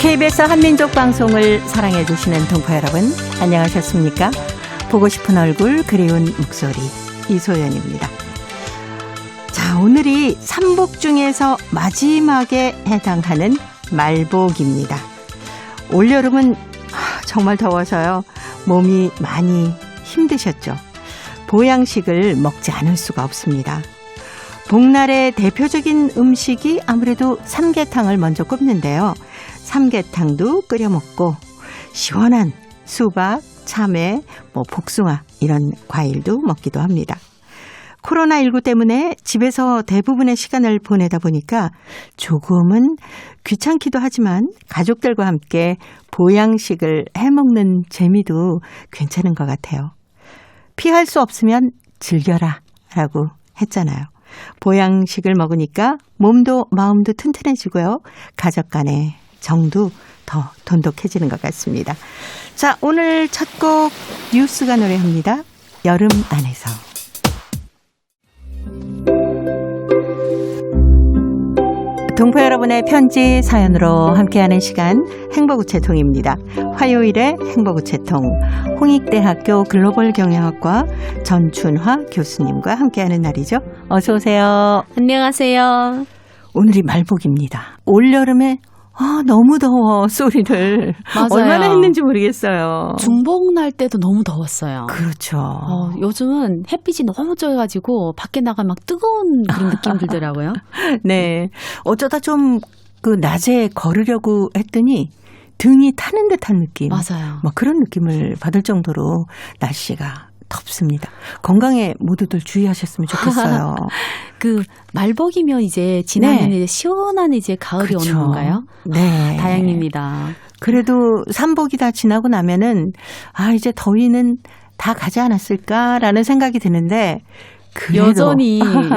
KBS 한민족 방송을 사랑해 주시는 동포 여러분, 안녕하셨습니까? 보고 싶은 얼굴, 그리운 목소리, 이소연입니다. 자, 오늘이 삼복 중에서 마지막에 해당하는 말복입니다. 올여름은 정말 더워서요, 몸이 많이 힘드셨죠. 보양식을 먹지 않을 수가 없습니다. 복날의 대표적인 음식이 아무래도 삼계탕을 먼저 꼽는데요. 삼계탕도 끓여 먹고 시원한 수박, 참외, 복숭아 이런 과일도 먹기도 합니다. 코로나19 때문에 집에서 대부분의 시간을 보내다 보니까 조금은 귀찮기도 하지만 가족들과 함께 보양식을 해먹는 재미도 괜찮은 것 같아요. 피할 수 없으면 즐겨라 라고 했잖아요. 보양식을 먹으니까 몸도 마음도 튼튼해지고요. 가족 간의 정도 더 돈독해지는 것 같습니다. 자, 오늘 첫 곡 뉴스가 노래합니다. 여름 안에서. 동포 여러분의 편지 사연으로 함께하는 시간 행복우체통입니다. 화요일에 행복우체통 홍익대학교 글로벌 경영학과 전춘화 교수님과 함께하는 날이죠. 어서 오세요. 안녕하세요. 오늘이 말복입니다. 올여름에 너무 더워 소리를 맞아요. 얼마나 했는지 모르겠어요. 중복 날 때도 너무 더웠어요. 그렇죠. 요즘은 햇빛이 너무 쪄가지고 밖에 나가면 막 뜨거운 그런 느낌 들더라고요. 네. 어쩌다 좀 그 낮에 걸으려고 했더니 등이 타는 듯한 느낌. 맞아요. 그런 느낌을 받을 정도로 날씨가 덥습니다. 건강에 모두들 주의하셨으면 좋겠어요. 그 말복이면 이제 지나면 이제 시원한 이제 가을이 그렇죠. 오는 건가요? 네. 다행입니다. 그래도 삼복이 다 지나고 나면은 이제 더위는 다 가지 않았을까라는 생각이 드는데 그래도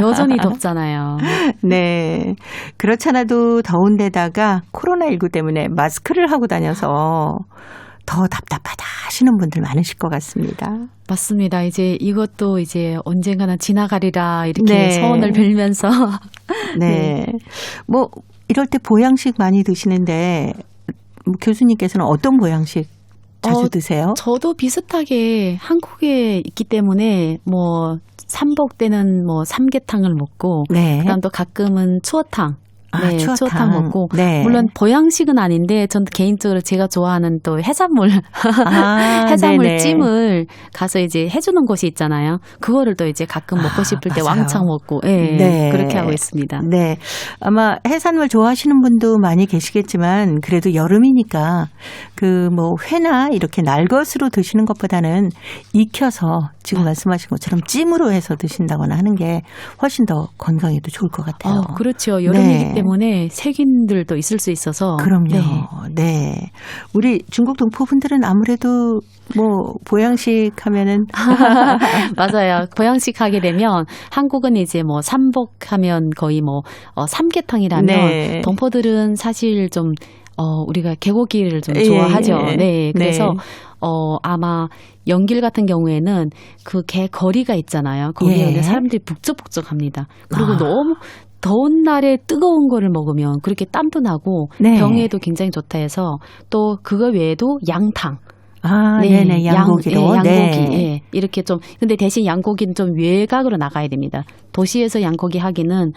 여전히 덥잖아요. 네. 그렇잖아도 더운데다가 코로나19 때문에 마스크를 하고 다녀서 더 답답하다 하시는 분들 많으실 것 같습니다. 맞습니다. 이제 이것도 이제 언젠가는 지나가리라 이렇게 소원을 빌면서. 네. 이럴 때 보양식 많이 드시는데 교수님께서는 어떤 보양식 자주 드세요? 저도 비슷하게 한국에 있기 때문에 삼복 때는 삼계탕을 먹고 그다음 또 가끔은 추어탕. 추어탕 먹고 물론 보양식은 아닌데 전 개인적으로 제가 좋아하는 또 해산물 해산물 찜을 가서 이제 해주는 곳이 있잖아요. 그거를 또 이제 가끔 먹고 싶을 때 맞아요. 왕창 먹고 그렇게 하고 있습니다. 네, 아마 해산물 좋아하시는 분도 많이 계시겠지만 그래도 여름이니까 회나 이렇게 날것으로 드시는 것보다는 익혀서 지금 말씀하신 것처럼 찜으로 해서 드신다거나 하는 게 훨씬 더 건강에도 좋을 것 같아요. 그렇죠. 여름이기 때문에 세균들도 있을 수 있어서. 그럼요. 네. 우리 중국 동포분들은 아무래도 보양식 하면은 맞아요. 보양식 하게 되면 한국은 이제 삼복하면 거의 삼계탕이라면 동포들은 사실 좀 우리가 개고기를 좀 좋아하죠. 그래서 아마 연길 같은 경우에는 그 게 거리가 있잖아요. 거기에 사람들이 북적북적합니다. 그리고 너무 더운 날에 뜨거운 거를 먹으면 그렇게 땀도 나고 병에도 굉장히 좋다 해서 또 그거 외에도 양탕. 양고기로. 양고기. 이렇게 좀, 근데 대신 양고기는 좀 외곽으로 나가야 됩니다. 도시에서 양고기 하기는,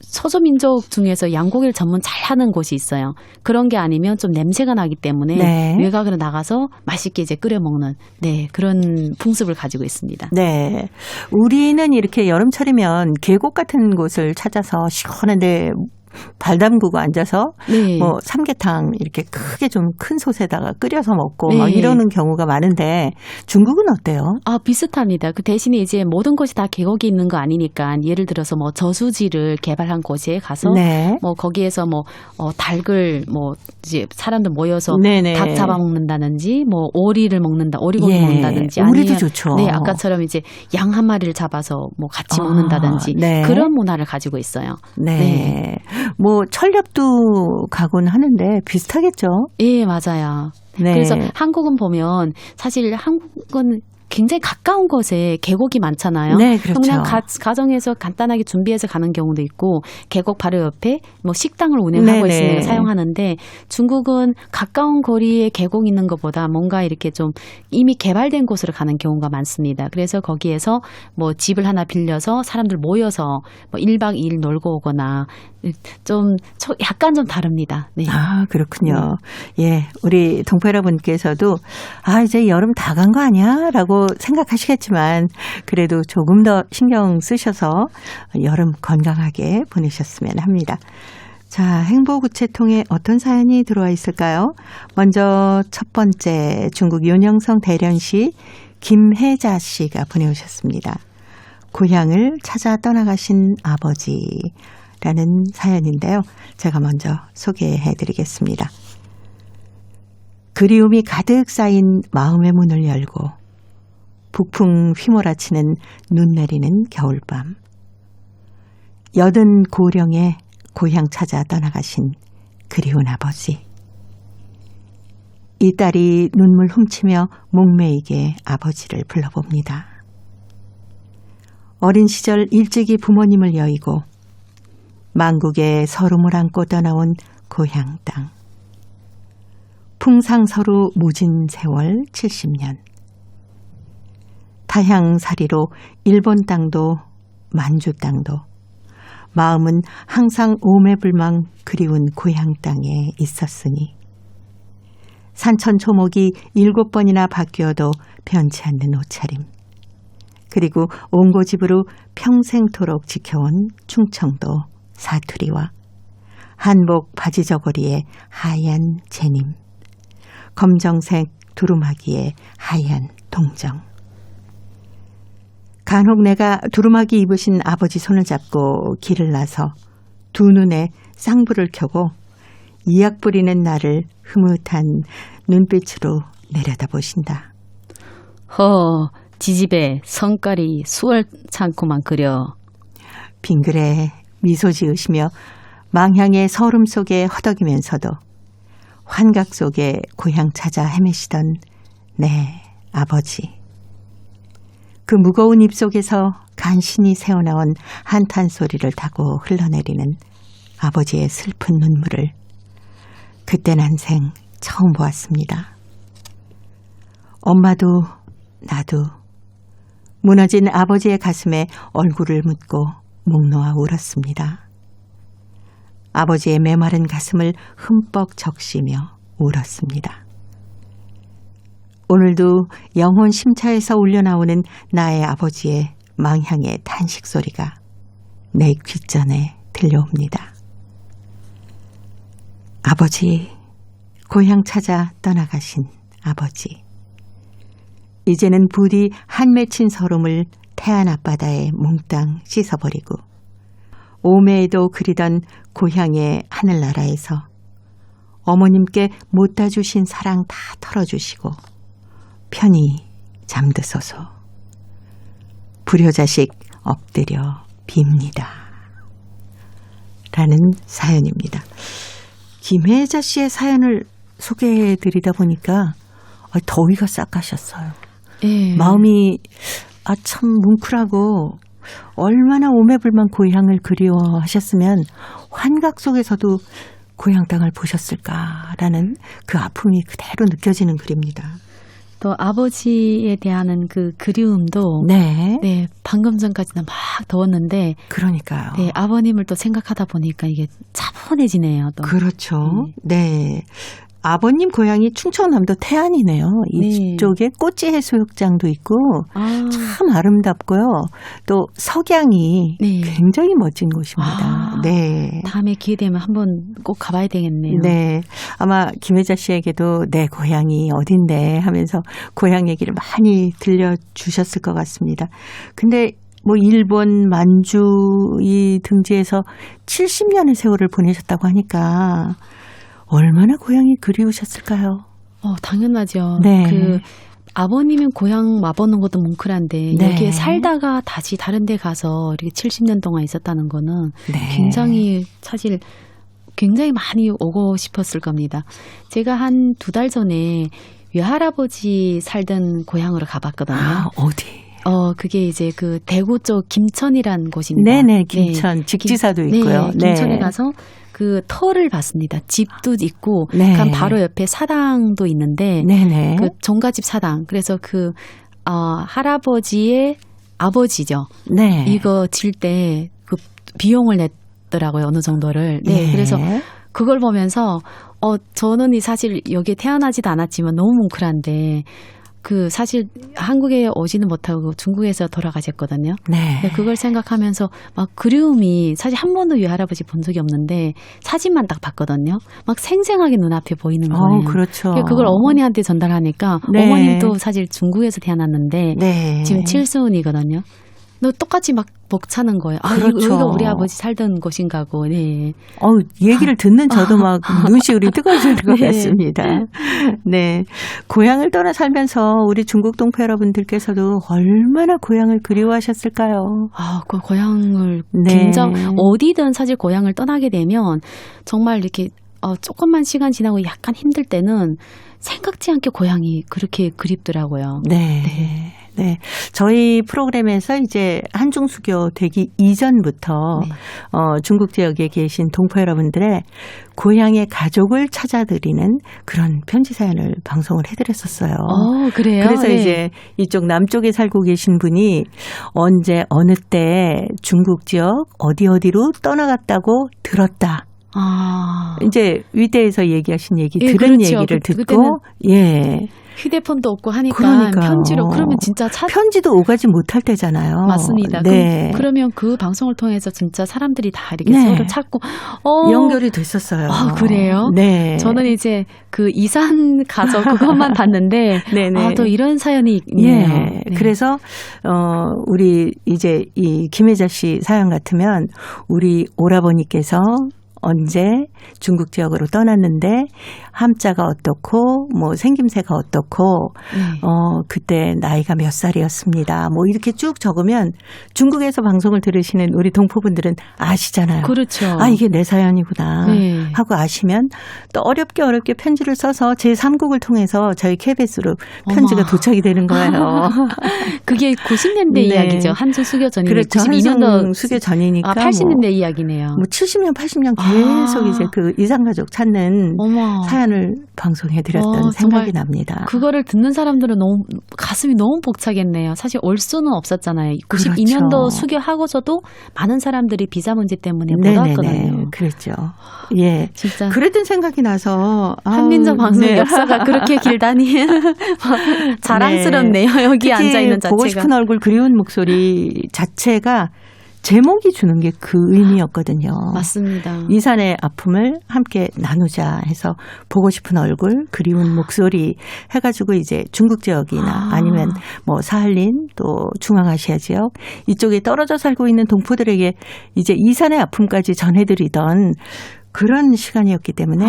서조민족 중에서 양고기를 전문 잘 하는 곳이 있어요. 그런 게 아니면 좀 냄새가 나기 때문에 외곽으로 나가서 맛있게 이제 끓여 먹는 그런 풍습을 가지고 있습니다. 네. 우리는 이렇게 여름철이면 계곡 같은 곳을 찾아서 시원한데 발 담그고 앉아서 삼계탕 이렇게 크게 좀 큰 솥에다가 끓여서 먹고 막 이러는 경우가 많은데 중국은 어때요? 비슷합니다. 그 대신에 이제 모든 곳이 다 계곡이 있는 거 아니니까 예를 들어서 저수지를 개발한 곳에 가서 거기에서 닭을 이제 사람들 모여서 닭 잡아먹는다든지 오리를 먹는다, 오리고기 먹는다든지 오리도 좋죠. 아까처럼 이제 양 한 마리를 잡아서 같이 먹는다든지 그런 문화를 가지고 있어요. 철렵도 가곤 하는데 비슷하겠죠? 예, 맞아요. 그래서 한국은 보면 사실 한국은 굉장히 가까운 곳에 계곡이 많잖아요. 네, 그렇죠. 그냥 가정에서 간단하게 준비해서 가는 경우도 있고 계곡 바로 옆에 뭐 식당을 운영하고 네네. 있으면 사용하는데 중국은 가까운 거리에 계곡 있는 것보다 뭔가 이렇게 좀 이미 개발된 곳으로 가는 경우가 많습니다. 그래서 거기에서 뭐 집을 하나 빌려서 사람들 모여서 뭐 1박 2일 놀고 오거나 좀 약간 좀 다릅니다. 네. 아, 그렇군요. 예, 우리 동포 여러분께서도 이제 여름 다 간 거 아니야? 라고 생각하시겠지만 그래도 조금 더 신경 쓰셔서 여름 건강하게 보내셨으면 합니다. 자, 행보구체통에 어떤 사연이 들어와 있을까요? 먼저 첫 번째 중국 윤영성 대련시 김혜자 씨가 보내오셨습니다. 고향을 찾아 떠나가신 아버지라는 사연인데요. 제가 먼저 소개해 드리겠습니다. 그리움이 가득 쌓인 마음의 문을 열고 북풍 휘몰아치는 눈 내리는 겨울밤. 80고령에 고향 찾아 떠나가신 그리운 아버지. 이 딸이 눈물 훔치며 목매이게 아버지를 불러봅니다. 어린 시절 일찍이 부모님을 여의고 만국의 서름을 안고 떠나온 고향 땅. 풍상서루 무진 세월 70년. 타향살이로 일본 땅도 만주 땅도 마음은 항상 오매불망 그리운 고향 땅에 있었으니 산천초목이 7번이나 바뀌어도 변치 않는 옷차림. 그리고 옹고집으로 평생토록 지켜온 충청도 사투리와 한복 바지 저고리의 하얀 제님. 검정색 두루마기의 하얀 동정. 간혹 내가 두루마기 입으신 아버지 손을 잡고 길을 나서 두 눈에 쌍불을 켜고 이약 부리는 나를 흐뭇한 눈빛으로 내려다보신다. 지집에 성깔이 수월찮고만 그려. 빙그레 미소 지으시며 망향의 서름 속에 허덕이면서도 환각 속에 고향 찾아 헤매시던 내 아버지. 그 무거운 입속에서 간신히 새어나온 한탄 소리를 타고 흘러내리는 아버지의 슬픈 눈물을 그때 난생 처음 보았습니다. 엄마도 나도 무너진 아버지의 가슴에 얼굴을 묻고 목 놓아 울었습니다. 아버지의 메마른 가슴을 흠뻑 적시며 울었습니다. 오늘도 영혼 심차에서 울려나오는 나의 아버지의 망향의 탄식 소리가 내 귓전에 들려옵니다. 아버지, 고향 찾아 떠나가신 아버지. 이제는 부디 한 맺힌 서름을 태안 앞바다에 몽땅 씻어버리고 오매에도 그리던 고향의 하늘나라에서 어머님께 못다 주신 사랑 다 털어주시고 편히 잠드소서. 불효자식 엎드려 빕니다. 라는 사연입니다. 김혜자 씨의 사연을 소개해드리다 보니까 더위가 싹 가셨어요. 예. 마음이 참 뭉클하고 얼마나 오매불만 고향을 그리워하셨으면 환각 속에서도 고향 땅을 보셨을까라는 그 아픔이 그대로 느껴지는 글입니다. 또 아버지에 대한 그 그리움도 네. 네, 방금 전까지는 막 더웠는데 그러니까요. 네, 아버님을 또 생각하다 보니까 이게 차분해지네요. 또. 그렇죠. 네. 아버님 고향이 충청남도 태안이네요. 이쪽에 꼬치 해수욕장도 있고 참 아름답고요. 또 석양이 네. 굉장히 멋진 곳입니다. 네. 다음에 기회 되면 한번 꼭 가봐야 되겠네요. 네. 아마 김혜자 씨에게도 내 고향이 어딘데 하면서 고향 얘기를 많이 들려주셨을 것 같습니다. 근데 뭐 일본 만주 이 등지에서 70년의 세월을 보내셨다고 하니까 얼마나 고향이 그리우셨을까요? 당연하죠. 네. 그 아버님은 고향 와보는 것도 뭉클한데 네. 여기에 살다가 다시 다른 데 가서 이렇게 70년 동안 있었다는 거는 네. 굉장히 사실 굉장히 많이 오고 싶었을 겁니다. 제가 한 2달 전에 외할아버지 살던 고향으로 가봤거든요. 어디? 그게 이제 그 대구 쪽 김천이란 곳입니다. 네네, 김천. 직지사도 있고요. 네, 김천에 가서 그 터를 봤습니다. 집도 있고, 네. 그 바로 옆에 사당도 있는데, 네네. 그 종가집 사당. 그래서 그, 할아버지의 아버지죠. 네. 이거 질 때 그 비용을 냈더라고요. 어느 정도를. 네. 예. 그래서 그걸 보면서, 저는 사실 여기에 태어나지도 않았지만 너무 뭉클한데, 그 사실 한국에 오지는 못하고 중국에서 돌아가셨거든요. 네. 근데 그걸 생각하면서 막 그리움이 사실 한 번도 외할아버지 본 적이 없는데 사진만 딱 봤거든요. 막 생생하게 눈앞에 보이는 거예요. 그렇죠. 그걸 어머니한테 전달하니까 네. 어머님도 사실 중국에서 태어났는데 네. 지금 칠순이거든요. 너 똑같이 막 벅차는 거예요. 그렇죠. 여기가 우리 아버지 살던 곳인가고. 네. 얘기를 듣는 저도 막 눈시울이 뜨거워지는 것 네. 같습니다. 네. 고향을 떠나 살면서 우리 중국 동포 여러분들께서도 얼마나 고향을 그리워하셨을까요? 그 고향을 네. 굉장히 어디든 사실 고향을 떠나게 되면 정말 이렇게 조금만 시간 지나고 약간 힘들 때는 생각지 않게 고향이 그렇게 그립더라고요. 네. 네. 저희 프로그램에서 이제 한중수교 되기 이전부터 중국 지역에 계신 동포 여러분들의 고향의 가족을 찾아드리는 그런 편지 사연을 방송을 해드렸었어요. 그래요? 그래서 네. 이제 이쪽 남쪽에 살고 계신 분이 언제 어느 때 중국 지역 어디로 떠나갔다고 들었다. 이제 위대에서 얘기하신 얘기 들은 그렇죠. 얘기를 듣고 그때는 휴대폰도 없고 하니까 그러니까요. 편지로 그러면 진짜 편지도 오가지 못할 때잖아요. 맞습니다. 네. 그러면 그 방송을 통해서 진짜 사람들이 다 이렇게 네. 서로 찾고 연결이 됐었어요. 그래요? 네. 저는 이제 그 이산 가족 그것만 봤는데 네네. 또 이런 사연이 있네요. 네. 그래서 우리 이제 이 김혜자 씨 사연 같으면 우리 오라버니께서 언제 중국 지역으로 떠났는데 함자가 어떻고 뭐 생김새가 어떻고 그때 나이가 몇 살이었습니다. 뭐 이렇게 쭉 적으면 중국에서 방송을 들으시는 우리 동포분들은 아시잖아요. 그렇죠. 이게 내 사연이구나 하고 아시면 또 어렵게 편지를 써서 제3국을 통해서 저희 KBS로 편지가 도착이 되는 거예요. 그게 90년대 네. 이야기죠. 한중 수교 전이니까. 그렇죠. 92년도 수교 전이니까 80년대 이야기네요. 뭐 70년, 80년 계속 이제 그 이산가족 찾는 사연을 방송해드렸던 생각이 납니다. 그거를 듣는 사람들은 너무 가슴이 너무 벅차겠네요. 사실 올 수는 없었잖아요. 92년도 그렇죠. 수교하고서도 많은 사람들이 비자 문제 때문에 못 왔거든요. 그랬죠. 예, 진짜 그랬던 생각이 나서 한민족 방송 역사가 그렇게 길다니 자랑스럽네요. 여기 앉아 있는 자체가. 보고 싶은 얼굴 그리운 목소리 자체가 제목이 주는 게 그 의미였거든요. 맞습니다. 이산의 아픔을 함께 나누자 해서 보고 싶은 얼굴, 그리운 목소리 해가지고 이제 중국 지역이나 아니면 뭐 사할린 또 중앙아시아 지역 이쪽에 떨어져 살고 있는 동포들에게 이제 이산의 아픔까지 전해드리던 그런 시간이었기 때문에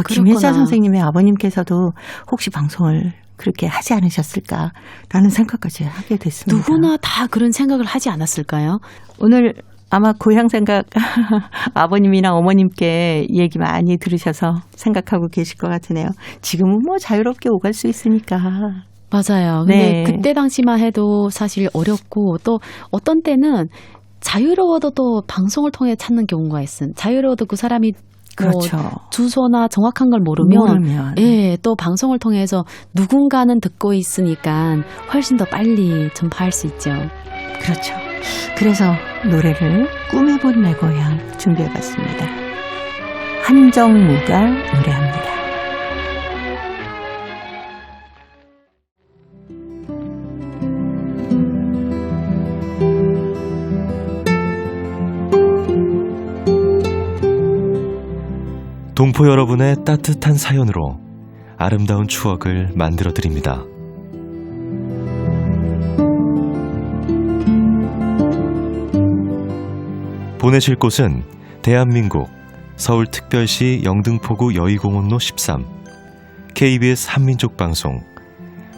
김혜자 선생님의 아버님께서도 혹시 방송을 그렇게 하지 않으셨을까라는 생각까지 하게 됐습니다. 누구나 다 그런 생각을 하지 않았을까요? 오늘 아마 고향 생각 아버님이나 어머님께 얘기 많이 들으셔서 생각하고 계실 것 같으네요. 지금은 뭐 자유롭게 오갈 수 있으니까. 맞아요. 네. 근데 그때 당시만 해도 사실 어렵고 또 어떤 때는 자유로워도 또 방송을 통해 찾는 경우가 있음. 자유로워도 그 사람이 그렇죠. 주소나 정확한 걸 모르면 또 방송을 통해서 누군가는 듣고 있으니까 훨씬 더 빨리 전파할 수 있죠. 그렇죠. 그래서 노래를 꿈에본 내 고향 준비해봤습니다. 한정무가 노래합니다. 동포 여러분의 따뜻한 사연으로 아름다운 추억을 만들어 드립니다. 보내실 곳은 대한민국 서울특별시 영등포구 여의공원로 13 KBS 한민족 방송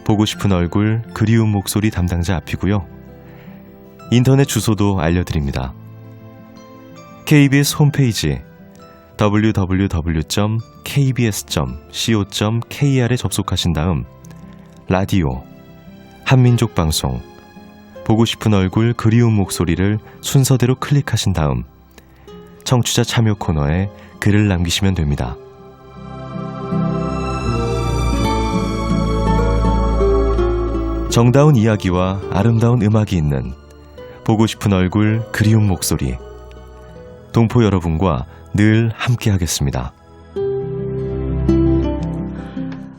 보고 싶은 얼굴 그리운 목소리 담당자 앞이고요. 인터넷 주소도 알려드립니다. KBS 홈페이지 www.kbs.co.kr에 접속하신 다음 라디오, 한민족 방송, 보고 싶은 얼굴 그리운 목소리를 순서대로 클릭하신 다음 청취자 참여 코너에 글을 남기시면 됩니다. 정다운 이야기와 아름다운 음악이 있는 보고 싶은 얼굴 그리운 목소리, 동포 여러분과 늘 함께하겠습니다.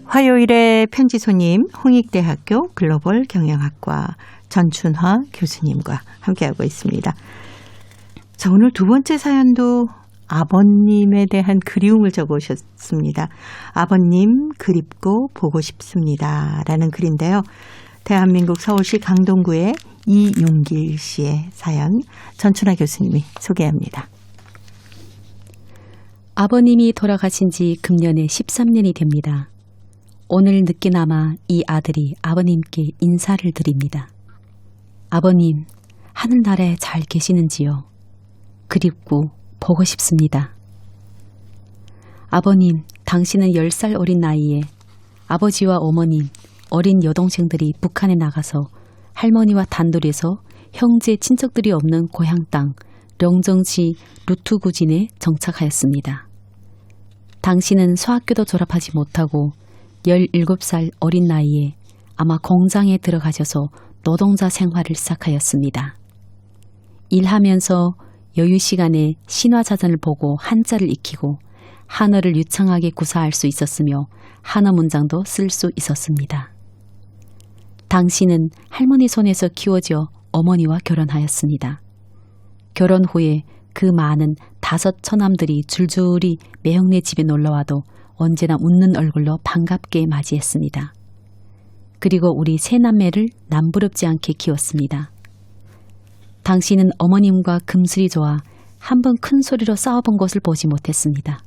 화요일의 편지 손님, 홍익대학교 글로벌 경영학과 전춘화 교수님과 함께하고 있습니다. 자, 오늘 두 번째 사연도 아버님에 대한 그리움을 적어오셨습니다. 아버님 그립고 보고 싶습니다. 라는 글인데요. 대한민국 서울시 강동구의 이용길 씨의 사연, 전춘화 교수님이 소개합니다. 아버님이 돌아가신 지 금년에 13년이 됩니다. 오늘 늦게나마 이 아들이 아버님께 인사를 드립니다. 아버님, 하늘나라에 잘 계시는지요? 그립고 보고 싶습니다. 아버님, 당신은 10살 어린 나이에 아버지와 어머님, 어린 여동생들이 북한에 나가서 할머니와 단둘이서 형제 친척들이 없는 고향 땅 령정시 루투구진에 정착하였습니다. 당신은 소학교도 졸업하지 못하고 17살 어린 나이에 아마 공장에 들어가셔서 노동자 생활을 시작하였습니다. 일하면서 여유 시간에 신화자전을 보고 한자를 익히고 한어를 유창하게 구사할 수 있었으며 한어 문장도 쓸 수 있었습니다. 당신은 할머니 손에서 키워져 어머니와 결혼하였습니다. 결혼 후에 그 많은 5 처남들이 줄줄이 매형네 집에 놀러와도 언제나 웃는 얼굴로 반갑게 맞이했습니다. 그리고 우리 세 남매를 남부럽지 않게 키웠습니다. 당신은 어머님과 금슬이 좋아 한 번 큰 소리로 싸워본 것을 보지 못했습니다.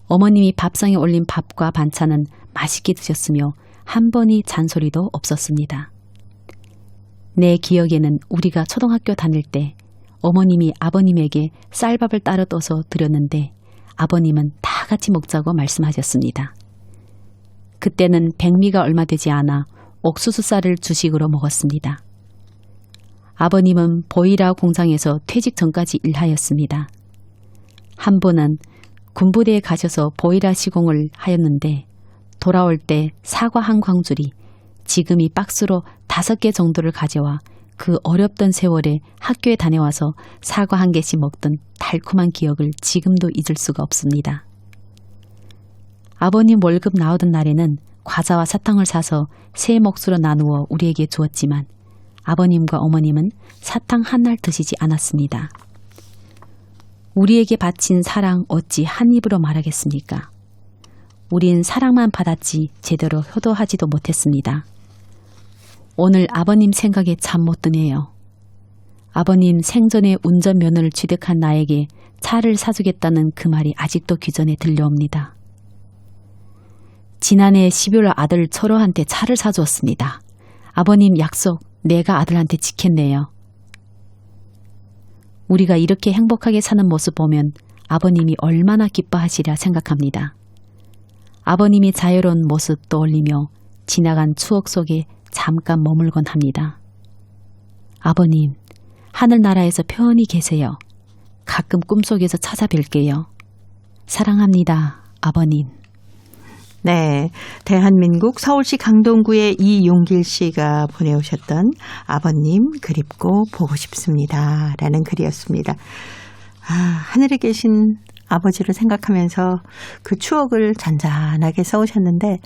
어머님이 밥상에 올린 밥과 반찬은 맛있게 드셨으며 한 번이 잔소리도 없었습니다. 내 기억에는 우리가 초등학교 다닐 때 어머님이 아버님에게 쌀밥을 따로 떠서 드렸는데 아버님은 다 같이 먹자고 말씀하셨습니다. 그때는 백미가 얼마 되지 않아 옥수수 쌀을 주식으로 먹었습니다. 아버님은 보이라 공장에서 퇴직 전까지 일하였습니다. 한 번은 군부대에 가셔서 보이라 시공을 하였는데 돌아올 때 사과 한 광줄이 지금이 박스로 5개 정도를 가져와 그 어렵던 세월에 학교에 다녀와서 사과 한 개씩 먹던 달콤한 기억을 지금도 잊을 수가 없습니다. 아버님 월급 나오던 날에는 과자와 사탕을 사서 세 몫으로 나누어 우리에게 주었지만 아버님과 어머님은 사탕 한 알 드시지 않았습니다. 우리에게 바친 사랑 어찌 한 입으로 말하겠습니까? 우린 사랑만 받았지 제대로 효도하지도 못했습니다. 오늘 아버님 생각에 잠 못 드네요. 아버님 생전에 운전면허를 취득한 나에게 차를 사주겠다는 그 말이 아직도 귀전에 들려옵니다. 지난해 12월 아들 철호한테 차를 사주었습니다. 아버님 약속 내가 아들한테 지켰네요. 우리가 이렇게 행복하게 사는 모습 보면 아버님이 얼마나 기뻐하시랴 생각합니다. 아버님이 자유로운 모습 떠올리며 지나간 추억 속에 잠깐 머물곤 합니다. 아버님, 하늘나라에서 편히 계세요. 가끔 꿈속에서 찾아뵐게요. 사랑합니다, 아버님. 네, 대한민국 서울시 강동구의 이용길 씨가 보내오셨던 아버님 그립고 보고 싶습니다. 라는 글이었습니다. 아, 하늘에 계신 아버지를 생각하면서 그 추억을 잔잔하게 써오셨는데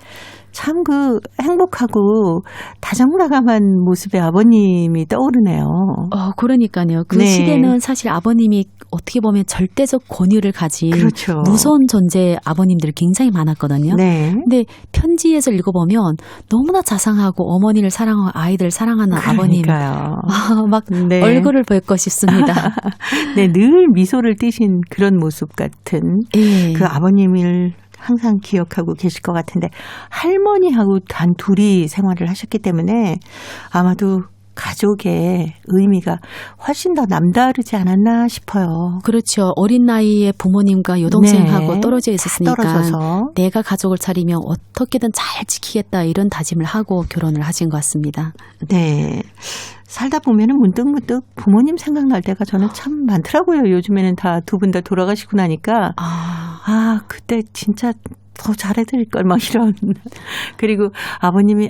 참 그 행복하고 다정다감한 모습의 아버님이 떠오르네요. 그러니까요. 그 네. 시대는 사실 아버님이 어떻게 보면 절대적 권위를 가진 그렇죠. 무서운 존재 아버님들이 굉장히 많았거든요. 네. 근데 편지에서 읽어보면 너무나 자상하고 어머니를 사랑하고 아이들을 사랑하는 아버님. 그러니까요. 막 네. 얼굴을 뵙고 싶습니다. 네, 늘 미소를 띠신 그런 모습 같은 예. 그 아버님을 항상 기억하고 계실 것 같은데 할머니하고 단 둘이 생활을 하셨기 때문에 아마도 가족의 의미가 훨씬 더 남다르지 않았나 싶어요. 그렇죠. 어린 나이에 부모님과 여동생하고 네. 떨어져 있었으니까 떨어져서. 내가 가족을 차리면 어떻게든 잘 지키겠다 이런 다짐을 하고 결혼을 하신 것 같습니다. 네. 살다 보면은 문득문득 부모님 생각날 때가 저는 참 많더라고요. 요즘에는 다 두 분 다 돌아가시고 나니까. 그때 진짜 더 잘해드릴 걸 막 이런. 그리고 아버님이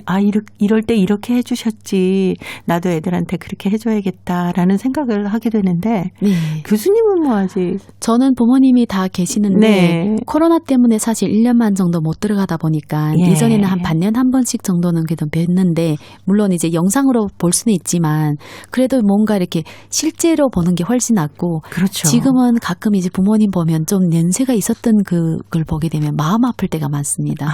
이럴 때 이렇게 해주셨지. 나도 애들한테 그렇게 해줘야겠다라는 생각을 하게 되는데 네. 교수님은 뭐 아직 저는 부모님이 다 계시는데 네. 코로나 때문에 사실 1년만 정도 못 들어가다 보니까 예. 이전에는 한 반년 한 번씩 정도는 그래도 뵀는데 물론 이제 영상으로 볼 수는 있지만 그래도 뭔가 이렇게 실제로 보는 게 훨씬 낫고 그렇죠. 지금은 가끔 이제 부모님 보면 좀 연세가 있었던 그걸 보게 되면 마음 아플 때가 많습니다.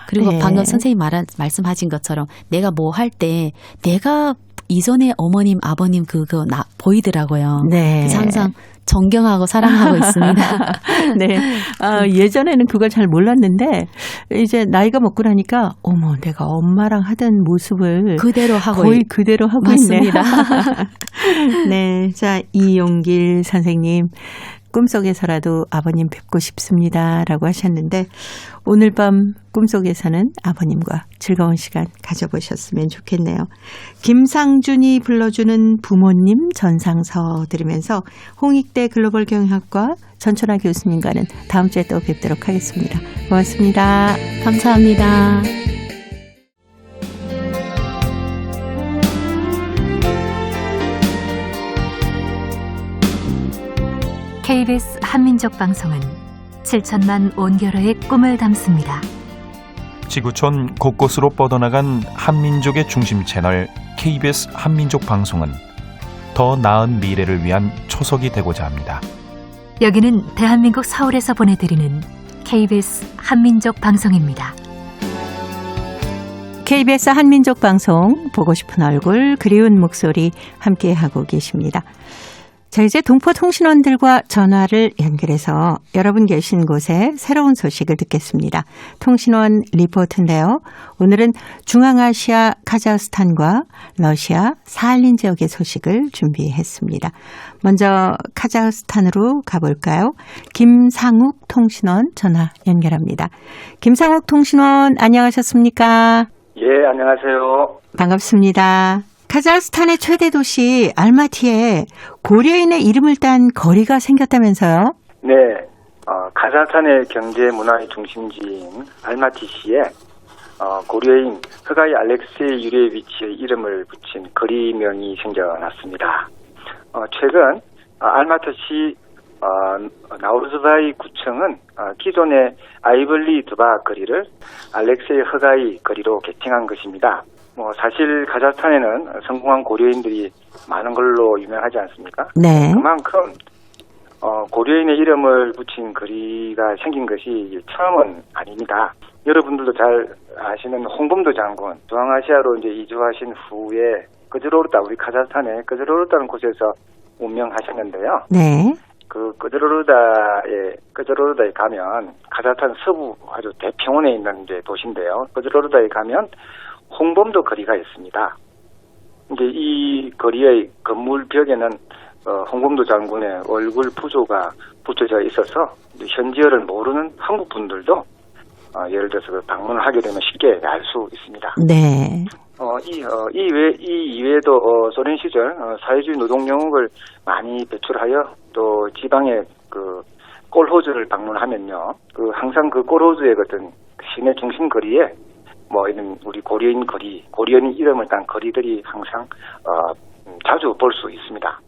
그리고 네. 방금 선생님 말씀하신 것처럼 내가 뭐 할 때 내가 이전에 어머님, 아버님 그거 보이더라고요. 네. 그래서 항상 존경하고 사랑하고 있습니다. 네. 예전에는 그걸 잘 몰랐는데 이제 나이가 먹고 나니까 어머 내가 엄마랑 하던 모습을 그대로 하고 거의 그대로 하고 맞습니다. 있네요. 네. 자, 이용길 선생님. 꿈속에서라도 아버님 뵙고 싶습니다라고 하셨는데 오늘 밤 꿈속에서는 아버님과 즐거운 시간 가져보셨으면 좋겠네요. 김상준이 불러주는 부모님 전상서 들으면서 홍익대 글로벌 경영학과 전천하 교수님과는 다음 주에 또 뵙도록 하겠습니다. 고맙습니다. 감사합니다. KBS 한민족 방송은 7천만 온결의 꿈을 담습니다. 지구촌 곳곳으로 뻗어나간 한민족의 중심 채널 KBS 한민족 방송은 더 나은 미래를 위한 초석이 되고자 합니다. 여기는 대한민국 서울에서 보내드리는 KBS 한민족 방송입니다. KBS 한민족 방송 보고 싶은 얼굴 그리운 목소리 함께하고 계십니다. 자, 이제 동포통신원들과 전화를 연결해서 여러분 계신 곳에 새로운 소식을 듣겠습니다. 통신원 리포트인데요. 오늘은 중앙아시아 카자흐스탄과 러시아 사할린 지역의 소식을 준비했습니다. 먼저 카자흐스탄으로 가볼까요? 김상욱 통신원 전화 연결합니다. 김상욱 통신원 안녕하셨습니까? 예, 안녕하세요. 반갑습니다. 카자흐스탄의 최대 도시 알마티에 고려인의 이름을 딴 거리가 생겼다면서요? 네, 카자흐스탄의 경제 문화의 중심지인 알마티시에 고려인 허가이 알렉세이 유레비치의 이름을 붙인 거리명이 생겨났습니다. 최근 알마티시 나우르즈바이 구청은 기존의 아이블리 드바 거리를 알렉세이 허가이 거리로 개칭한 것입니다. 사실 카자흐스탄에는 성공한 고려인들이 많은 걸로 유명하지 않습니까? 네. 그만큼 고려인의 이름을 붙인 거리가 생긴 것이 처음은 아닙니다. 여러분들도 잘 아시는 홍범도 장군, 중앙아시아로 이제 이주하신 후에 거즈로르다, 우리 카자흐스탄의 거즈로르다는 곳에서 운명하셨는데요. 네. 그 거즈로르다에 가면 카자흐스탄 서부 아주 대평원에 있는 이제 도시인데요. 거즈로르다에 가면 홍범도 거리가 있습니다. 이제 이 거리의 건물 벽에는 홍범도 장군의 얼굴 부조가 붙여져 있어서 현지어를 모르는 한국 분들도 예를 들어서 방문을 하게 되면 쉽게 알 수 있습니다. 네. 이 이외에도 소련 시절 사회주의 노동 영웅을 많이 배출하여 또 지방의 그 콜호즈를 방문하면요, 항상 그 콜호즈의 어떤 시내 중심 거리에 이런 우리 고려인 거리, 고려인 이름을 딴 거리들이 항상 자주 볼 수 있습니다.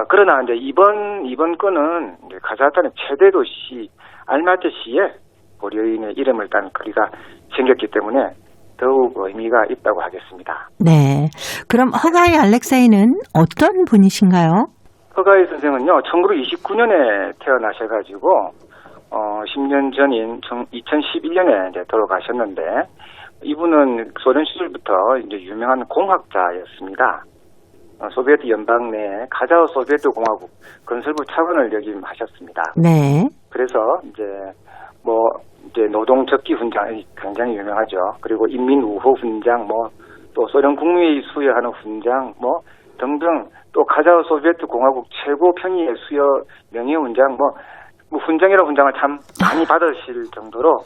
그러나 이제 이번 건은 이제 카자흐스탄의 최대 도시 알마티시에 고려인의 이름을 딴 거리가 생겼기 때문에 더욱 의미가 있다고 하겠습니다. 네. 그럼 허가이 알렉세이는 어떤 분이신가요? 허가이 선생은요, 1929년에 태어나셔가지고 10년 전인 2011년에 이제 돌아가셨는데, 이분은 소련 시절부터 이제 유명한 공학자였습니다. 소비에트 연방 내 카자흐 소비에트 공화국 건설부 차관을 역임하셨습니다. 네. 그래서 이제 노동 적기 훈장이 굉장히 유명하죠. 그리고 인민 우호 훈장, 또 소련 국무회의 수여하는 훈장, 뭐 등등, 또 카자흐 소비에트 공화국 최고 평의회 수여 명예 훈장, 뭐 훈장이라는 훈장을 참 많이 받으실 정도로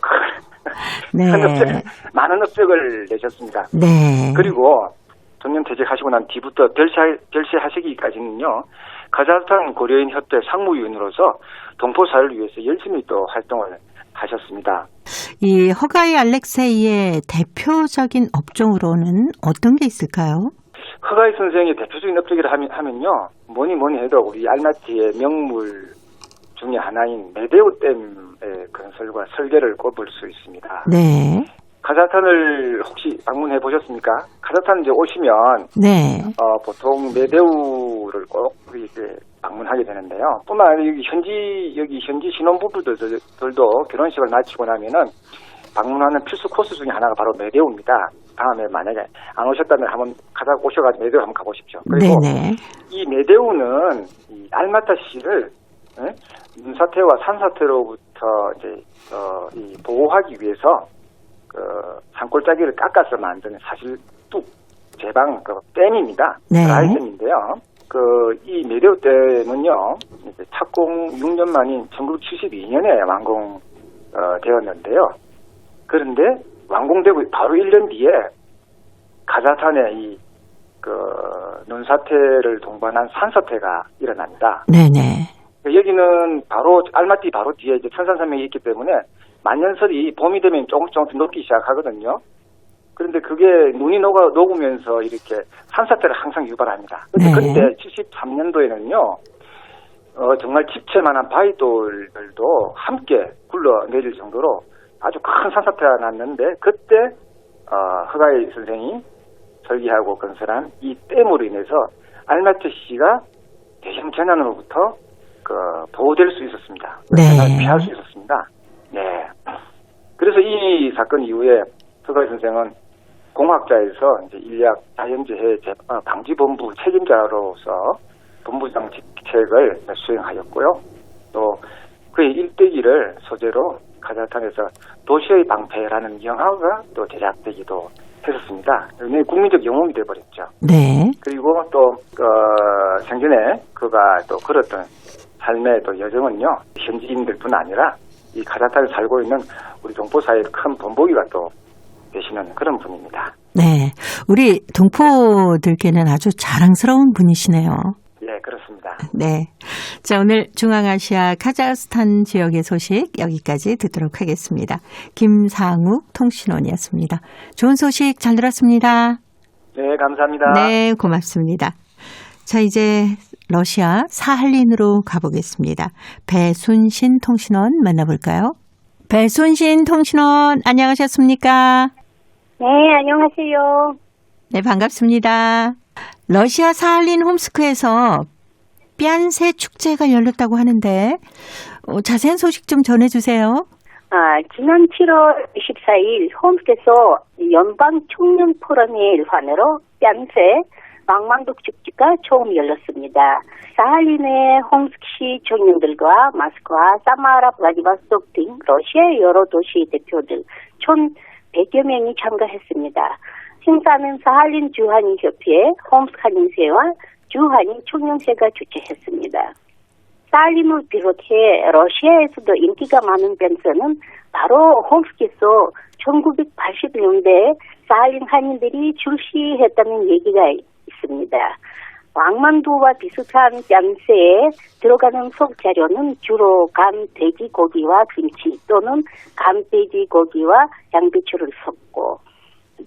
네. 많은 업적을 내셨습니다. 네. 그리고 정년 퇴직하시고 난 뒤부터 별세하시기까지는요, 카자흐스탄 고려인 협회 상무위원으로서 동포 사회를 위해서 열심히 또 활동을 하셨습니다. 이 허가이 알렉세이의 대표적인 업종으로는 어떤 게 있을까요? 허가이 선생의 대표적인 업적이라 하면요, 뭐니 해도 우리 알마티의 명물 중에 하나인 메데우 댐의 건설과 설계를 꼽을 수 있습니다. 네. 카자흐스탄을 혹시 방문해 보셨습니까? 카자흐스탄 이제 오시면 보통 메데우를 꼭 이렇게 방문하게 되는데요. 뿐만 아니라 현지 신혼부부들도 결혼식을 마치고 나면은 방문하는 필수 코스 중에 하나가 바로 메데우입니다. 다음에 만약에 안 오셨다면 한번 카자흐 오셔가지고 메데우 한번 가보십시오. 그리고 이 메데우는 이 알마타시를 눈사태와 산사태로부터 이제 이 보호하기 위해서 그 산골짜기를 깎아서 만드는 사실 뚝 제방 그 댐입니다. 라이댐인데요. 그 이 메데우 댐은요, 이제 착공 6년 만인 1972년에 완공되었는데요. 그런데 완공되고 바로 1년 뒤에 카자흐스탄의 이 그 눈사태를 동반한 산사태가 일어납니다. 네네. 여기는 바로 알마티 바로 뒤에 이제 천산산맥이 있기 때문에 만년설이 봄이 되면 조금씩 녹기 시작하거든요. 그런데 그게 눈이 녹으면서 이렇게 산사태를 항상 유발합니다. 그런데 그때 73년도에는요, 정말 집채만한 바위돌들도 함께 굴러내릴 정도로 아주 큰 산사태가 났는데, 그때 허가이 선생이 설계하고 건설한 이 댐으로 인해서 알마티시가 대형 재난으로부터 보호될 수 있었습니다. 재난을 피할 수 있었습니다. 네. 그래서 이 사건 이후에 허가이 선생은 공학자에서 이제 인력 자연재해 방지본부 책임자로서 본부장 직책을 수행하였고요. 또 그의 일대기를 소재로 카자흐스탄에서 도시의 방패라는 영화가 또 제작되기도 했었습니다. 국민적 영웅이 되어버렸죠. 네. 그리고 또 생전에 그가 또 걸었던 삶의 또 여정은요, 현지인들뿐 아니라 이 카자흐스탄에 살고 있는 우리 동포 사회의 큰 본보기가 또 되시는 그런 분입니다. 네, 우리 동포들께는 아주 자랑스러운 분이시네요. 네, 그렇습니다. 네, 자, 오늘 중앙아시아 카자흐스탄 지역의 소식 여기까지 듣도록 하겠습니다. 김상욱 통신원이었습니다. 좋은 소식 잘 들었습니다. 네, 감사합니다. 네, 고맙습니다. 자, 이제 러시아 사할린으로 가보겠습니다. 배순신 통신원 만나볼까요? 배순신 통신원 안녕하셨습니까? 네, 안녕하세요. 네, 반갑습니다. 러시아 사할린 홈스크에서 뼘세 축제가 열렸다고 하는데 자세한 소식 좀 전해주세요. 지난 7월 24일 홈스크에서 연방 청년 포럼의 일환으로 뼘세 망망독 축제가 처음 열렸습니다. 사할린의 홈스크시 청년들과 모스크바, 사마라, 블라디보스토크 등 러시아의 여러 도시 대표들 1,100여 명이 참가했습니다. 행사는 사할린 주한인 협회, 홈스크 한인회와 주한인 청년회가 주최했습니다. 사할린을 비롯해 러시아에서도 인기가 많은 뼘세는 바로 홈스크에서 1980년대에 사할린 한인들이 출시했다는 얘기가 있습니다. 왕만두와 비슷한 뼘세에 들어가는 속 재료는 주로 간 돼지고기와 김치 또는 간 돼지고기와 양배추를 섞고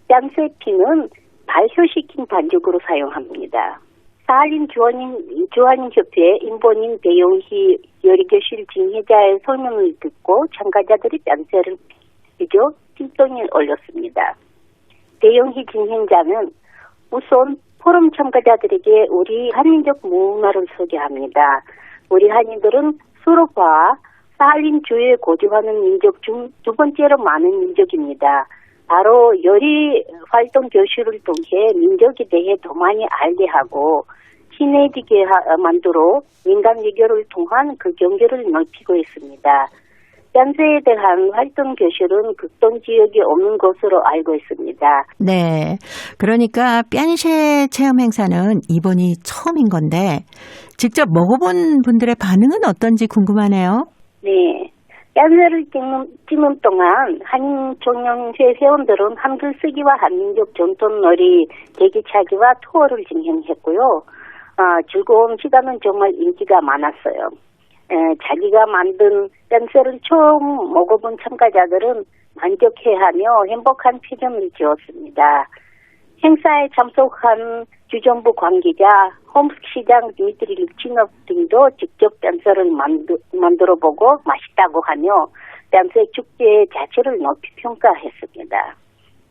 뼘세 피는 발효시킨 반죽으로 사용합니다. 사할린 주한인 협회 인본인 배용희 요리교실 진행자의 설명을 듣고 참가자들이 뼘세를 비교 띵동에 올렸습니다. 배용희 진행자는 우선 포럼 참가자들에게 우리 한민족 문화를 소개합니다. 우리 한인들은 수로와 사할린 주에 거주하는 민족 중 두 번째로 많은 민족입니다. 바로 요리 활동 교실을 통해 민족에 대해 더 많이 알게 하고 친해지게 만들어 민간 외교를 통한 그 경계를 넓히고 있습니다. 뺨새에 대한 활동 교실은 극동 지역이 없는 것으로 알고 있습니다. 네. 그러니까 뺨새 체험 행사는 이번이 처음인 건데 직접 먹어본 분들의 반응은 어떤지 궁금하네요. 네. 뺨새를 찍는 동안 한인총연회 회원들은 한글 쓰기와 한민족 전통놀이, 대기차기와 투어를 진행했고요. 즐거운 시간은 정말 인기가 많았어요. 자기가 만든 뺨새를 처음 먹어본 참가자들은 만족해하며 행복한 표정을 지었습니다. 행사에 참석한 주정부 관계자, 홈스시장 디미트리 립치노프 등도 직접 뺨새를 만들어보고 맛있다고 하며 뺨새 축제의 자체를 높이 평가했습니다.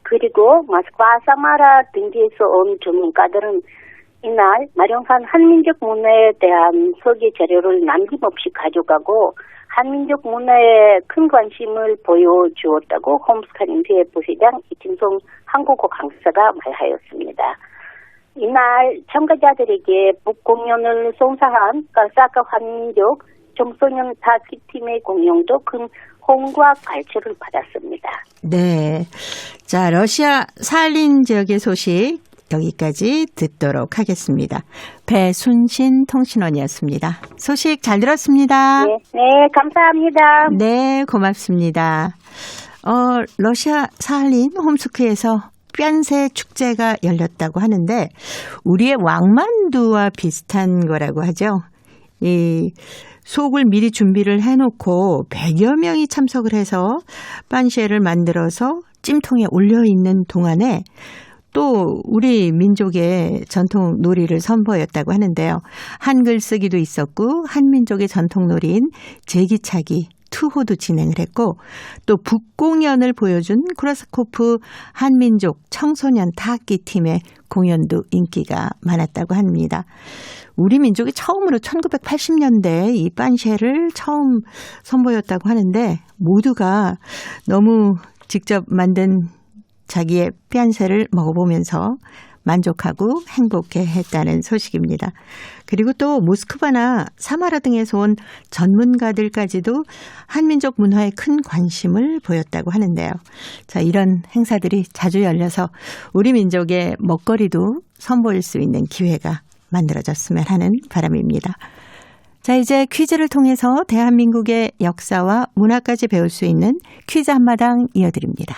그리고 모스크바 사마라 등지에서 온 전문가들은 이날 마련한 한민족 문화에 대한 설계 자료를 남김없이 가져가고 한민족 문화에 큰 관심을 보여주었다고 홈스카님회 부회장 이진송 한국어 강사가 말하였습니다. 이날 참가자들에게 북공연을 송사한 사카 한민족 청소년 타키팀의 공연도 큰 호응과 갈채를 받았습니다. 네. 자, 러시아 살린 지역의 소식 여기까지 듣도록 하겠습니다. 배순신 통신원이었습니다. 소식 잘 들었습니다. 네, 감사합니다. 네, 고맙습니다. 러시아 살린 홈스크에서 뺨새 축제가 열렸다고 하는데 우리의 왕만두와 비슷한 거라고 하죠. 이 속을 미리 준비를 해놓고 100여 명이 참석을 해서 빤쉐를 만들어서 찜통에 올려있는 동안에 또 우리 민족의 전통 놀이를 선보였다고 하는데요. 한글 쓰기도 있었고 한민족의 전통 놀이인 제기차기, 투호도 진행을 했고 또 북공연을 보여준 쿠라사코프 한민족 청소년 타악기 팀의 공연도 인기가 많았다고 합니다. 우리 민족이 처음으로 1980년대에 이 빤쉐를 처음 선보였다고 하는데 모두가 너무 직접 만든 자기의 뺨새를 먹어보면서 만족하고 행복해했다는 소식입니다. 그리고 또 모스크바나 사마라 등에서 온 전문가들까지도 한민족 문화에 큰 관심을 보였다고 하는데요. 자, 이런 행사들이 자주 열려서 우리 민족의 먹거리도 선보일 수 있는 기회가 만들어졌으면 하는 바람입니다. 자, 이제 퀴즈를 통해서 대한민국의 역사와 문화까지 배울 수 있는 퀴즈 한마당 이어드립니다.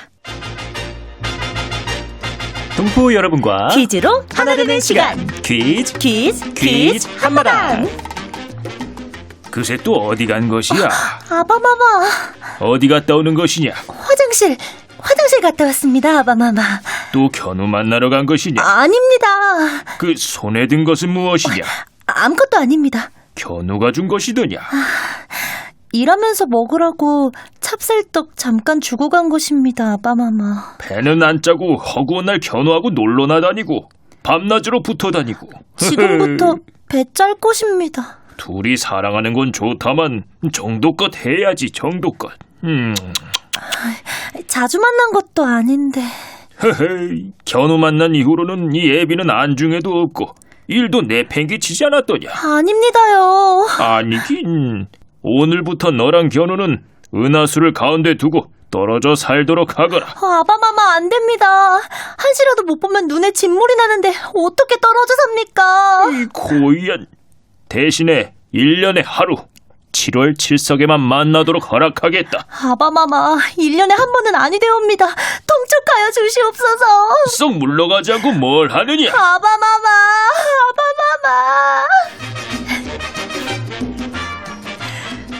동포 여러분과 퀴즈로 하나 되는 시간. 퀴즈 한마당. 그새 또 어디 간 것이야? 아바마마. 어디 갔다 오는 것이냐? 화장실 갔다 왔습니다, 아바마마. 또 견우 만나러 간 것이냐? 아닙니다. 그 손에 든 것은 무엇이냐? 아무것도 아닙니다. 견우가 준 것이더냐? 일하면서 먹으라고 찹쌀떡 잠깐 주고 간 것입니다, 아바마마. 배는 안 짜고 허구한 날 견우하고 놀러나 다니고 밤낮으로 붙어 다니고. 지금부터 배 짤 것입니다. 둘이 사랑하는 건 좋다만 정도껏 해야지, 정도껏. 자주 만난 것도 아닌데. 헤헤, 견우 만난 이후로는 이 애비는 안중에도 없고 일도 내팽개치지 않았더냐? 아닙니다요. 아니긴. 오늘부터 너랑 견우는 은하수를 가운데 두고 떨어져 살도록 하거라. 아바마마 안 됩니다. 한시라도 못 보면 눈에 진물이 나는데 어떻게 떨어져 삽니까? 이 고이한. 대신에 1년에 하루 7월 7석에만 만나도록 허락하겠다. 아바마마 1년에 한 번은 아니되옵니다. 통촉하여 주시옵소서. 썩 물러가자고 뭘 하느냐? 아바마마.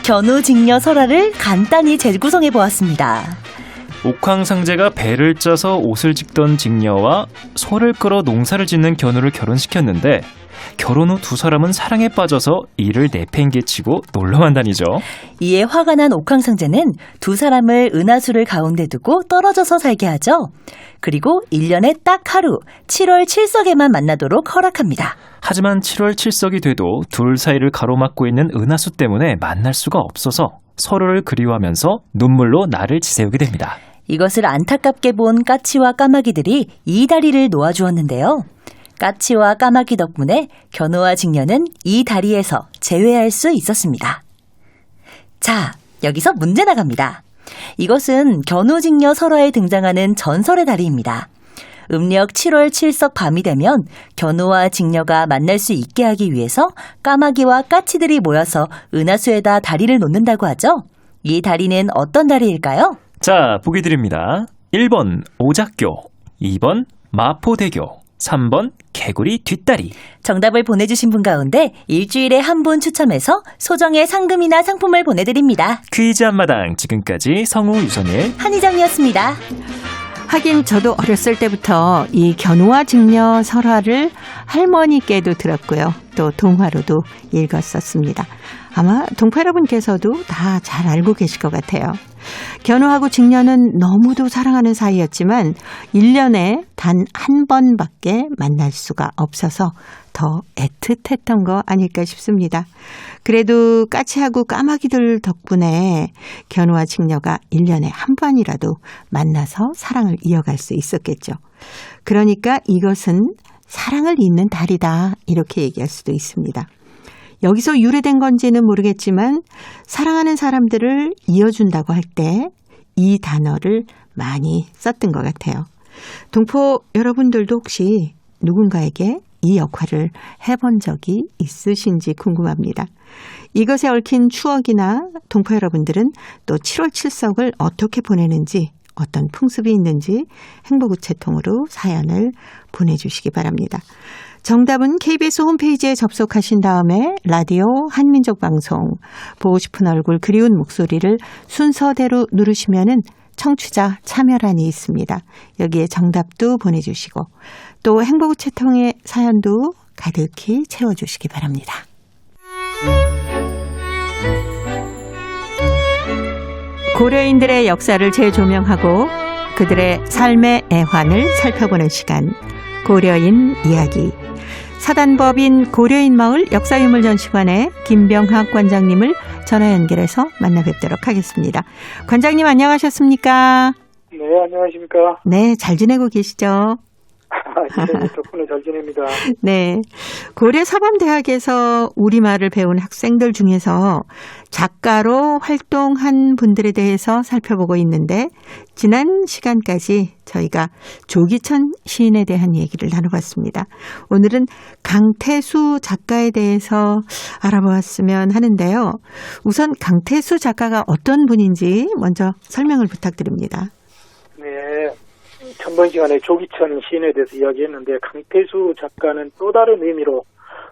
견우직녀 설화를 간단히 재구성해 보았습니다. 옥황상제가 배를 짜서 옷을 짓던 직녀와 소를 끌어 농사를 짓는 견우를 결혼시켰는데 결혼 후 두 사람은 사랑에 빠져서 이를 내팽개치고 놀러만 다니죠. 이에 화가 난 옥황상제는 두 사람을 은하수를 가운데 두고 떨어져서 살게 하죠. 그리고 1년에 딱 하루 7월 7석에만 만나도록 허락합니다. 하지만 7월 7석이 돼도 둘 사이를 가로막고 있는 은하수 때문에 만날 수가 없어서 서로를 그리워하면서 눈물로 날을 지새우게 됩니다. 이것을 안타깝게 본 까치와 까마귀들이 이 다리를 놓아주었는데요. 까치와 까마귀 덕분에 견우와 직녀는 이 다리에서 재회할 수 있었습니다. 자, 여기서 문제 나갑니다. 이것은 견우직녀 설화에 등장하는 전설의 다리입니다. 음력 7월 7석 밤이 되면 견우와 직녀가 만날 수 있게 하기 위해서 까마귀와 까치들이 모여서 은하수에다 다리를 놓는다고 하죠. 이 다리는 어떤 다리일까요? 자, 보기 드립니다. 1번 오작교, 2번 마포대교, 3번 개구리 뒷다리. 정답을 보내주신 분 가운데 일주일에 한 분 추첨해서 소정의 상금이나 상품을 보내드립니다. 퀴즈 한마당 지금까지 성우 유선일 한희정이었습니다. 하긴 저도 어렸을 때부터 이 견우와 직녀 설화를 할머니께도 들었고요. 또 동화로도 읽었었습니다. 아마 동포 여러분께서도 다 잘 알고 계실 것 같아요. 견우하고 직녀는 너무도 사랑하는 사이였지만 1년에 단 한 번밖에 만날 수가 없어서 더 애틋했던 거 아닐까 싶습니다. 그래도 까치하고 까마귀들 덕분에 견우와 직녀가 1년에 한 번이라도 만나서 사랑을 이어갈 수 있었겠죠. 그러니까 이것은 사랑을 잇는 달이다 이렇게 얘기할 수도 있습니다. 여기서 유래된 건지는 모르겠지만 사랑하는 사람들을 이어준다고 할 때 이 단어를 많이 썼던 것 같아요. 동포 여러분들도 혹시 누군가에게 이 역할을 해본 적이 있으신지 궁금합니다. 이것에 얽힌 추억이나 동포 여러분들은 또 7월 7석을 어떻게 보내는지 어떤 풍습이 있는지 행복우체통으로 사연을 보내주시기 바랍니다. 정답은 KBS 홈페이지에 접속하신 다음에 라디오 한민족방송 보고 싶은 얼굴 그리운 목소리를 순서대로 누르시면은 청취자 참여란이 있습니다. 여기에 정답도 보내주시고 또 행복우체통의 사연도 가득히 채워주시기 바랍니다. 고려인들의 역사를 재조명하고 그들의 삶의 애환을 살펴보는 시간 고려인 이야기. 사단법인 고려인 마을 역사유물전시관의 김병학 관장님을 전화 연결해서 만나 뵙도록 하겠습니다. 관장님 안녕하셨습니까? 네, 안녕하십니까? 네, 잘 지내고 계시죠? 네, 덕분에 잘 지냅니다. 네. 고려사범대학에서 우리말을 배운 학생들 중에서 작가로 활동한 분들에 대해서 살펴보고 있는데 지난 시간까지 저희가 조기천 시인에 대한 얘기를 나눠봤습니다. 오늘은 강태수 작가에 대해서 알아보았으면 하는데요. 우선 강태수 작가가 어떤 분인지 먼저 설명을 부탁드립니다. 네. 전번 시간에 조기천 시인에 대해서 이야기했는데 강태수 작가는 또 다른 의미로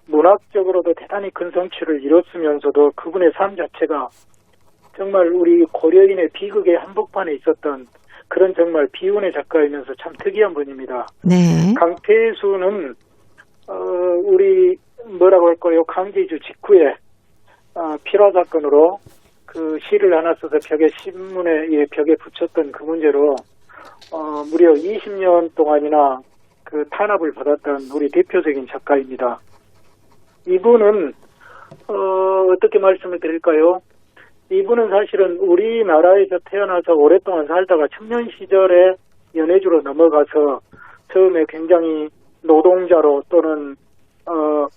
문학적으로도 대단히 큰 성취를 이뤘으면서도 그분의 삶 자체가 정말 우리 고려인의 비극의 한복판에 있었던 그런 정말 비운의 작가이면서 참 특이한 분입니다. 네. 강태수는 우리 뭐라고 할까요? 강제주 직후에 필화 사건으로 그 시를 하나 써서 신문에 벽에 붙였던 그 문제로 무려 20년 동안이나 그 탄압을 받았던 우리 대표적인 작가입니다. 이분은 어떻게 말씀을 드릴까요? 이분은 사실은 우리나라에서 태어나서 오랫동안 살다가 청년 시절에 연해주로 넘어가서 처음에 굉장히 노동자로 또는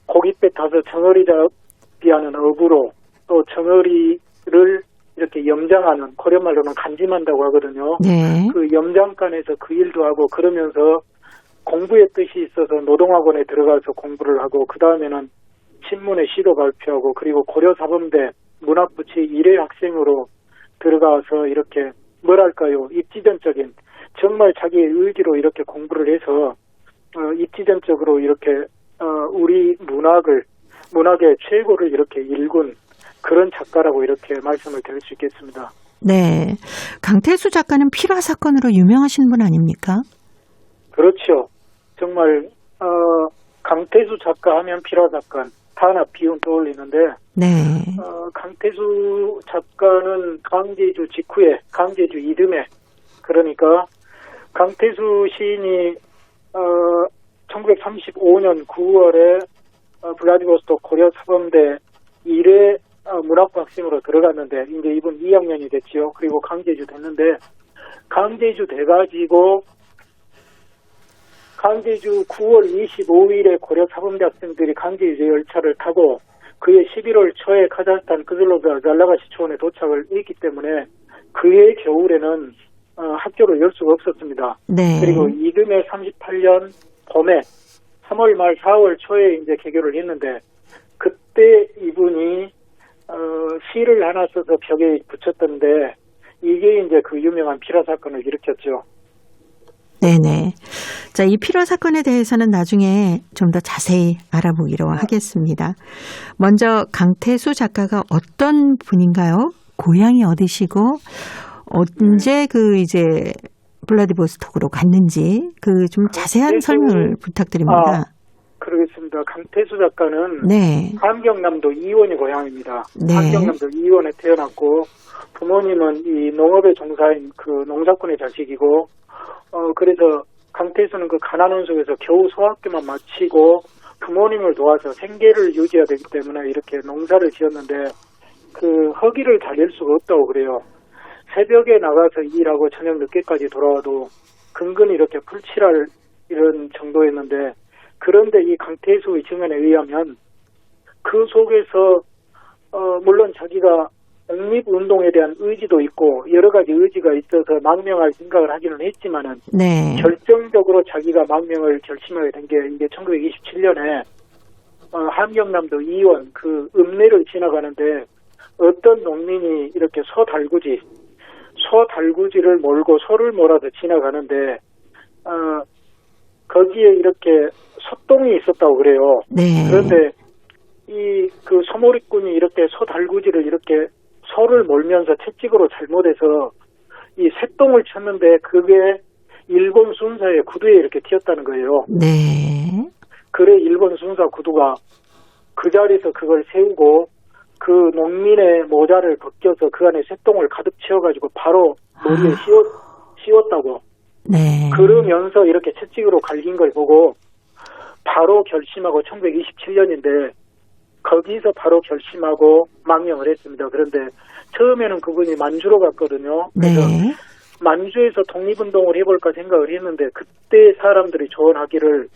고깃배 타서 정어리 잡이하는 어부로 또 정어리를 이렇게 염장하는 고려말로는 간짐한다고 하거든요. 네. 그 염장간에서 그 일도 하고 그러면서 공부의 뜻이 있어서 노동학원에 들어가서 공부를 하고 그 다음에는 신문에 시도 발표하고 그리고 고려사범대 문학부치 1회 학생으로 들어가서 이렇게 뭐랄까요 입지전적인 정말 자기의 의지로 이렇게 공부를 해서 입지전적으로 이렇게 우리 문학의 최고를 이렇게 일군 그런 작가라고 이렇게 말씀을 드릴 수 있겠습니다. 네. 강태수 작가는 필화 사건으로 유명하신 분 아닙니까? 그렇죠. 정말 강태수 작가 하면 필화 사건, 탄압, 비운 떠올리는데 네. 강태수 작가는 강제주 직후에 강제주 이듬해 그러니까 강태수 시인이 1935년 9월에 블라디보스토크 고려사범대 1회 문학부 학생으로 들어갔는데 이제 이분 2학년이 됐지요. 그리고 강제주 됐는데 강제주 돼가지고 강제주 9월 25일에 고려사범대 학생들이 강제주 열차를 타고 그해 11월 초에 카자흐스탄 그슬로자잘라가시 초원에 도착을 했기 때문에 그해 겨울에는 학교를 열 수가 없었습니다. 네. 그리고 이듬해 38년 봄에 3월 말 4월 초에 이제 개교를 했는데 그때 이분이 시를 하나 써서 벽에 붙였던데 이게 이제 그 유명한 피라 사건을 일으켰죠. 네네. 자, 이 피라 사건에 대해서는 나중에 좀 더 자세히 알아보기로 하겠습니다. 먼저 강태수 작가가 어떤 분인가요? 고향이 어디시고 언제 그 이제 블라디보스톡으로 갔는지 그 좀 자세한 설명을 부탁드립니다. 그러겠습니다. 강태수 작가는 네. 함경남도 이원이 고향입니다. 네. 함경남도 이원에 태어났고 부모님은 이 농업에 종사인 그 농사꾼의 자식이고 그래서 강태수는 그 가난한 속에서 겨우 소학교만 마치고 부모님을 도와서 생계를 유지해야 되기 때문에 이렇게 농사를 지었는데 그 허기를 달랠 수가 없다고 그래요. 새벽에 나가서 일하고 저녁 늦게까지 돌아와도 근근히 이렇게 풀칠할 이런 정도였는데 그런데 이 강태수의 증언에 의하면 그 속에서 물론 자기가 독립운동에 대한 의지도 있고 여러 가지 의지가 있어서 망명할 생각을 하기는 했지만은 네. 결정적으로 자기가 망명을 결심하게 된 게 이게 1927년에 함경남도 이원 그 읍내를 지나가는데 어떤 농민이 이렇게 소달구지를 몰고 소를 몰아서 지나가는데 거기에 이렇게 소똥이 있었다고 그래요. 네. 그런데 이 그 소몰이꾼이 이렇게 소달구지를 이렇게 소를 몰면서 채찍으로 잘못해서 이 새똥을 쳤는데 그게 일본 순사의 구두에 이렇게 튀었다는 거예요. 네. 그래 일본 순사 구두가 그 자리에서 그걸 세우고 그 농민의 모자를 벗겨서 그 안에 새똥을 가득 채워가지고 바로 머리에 씌웠다고. 네. 그러면서 이렇게 채찍으로 갈긴 걸 보고 바로 결심하고 1927년인데 거기서 바로 결심하고 망명을 했습니다. 그런데 처음에는 그분이 만주로 갔거든요. 그래서 네. 만주에서 독립운동을 해볼까 생각을 했는데 그때 사람들이 조언하기를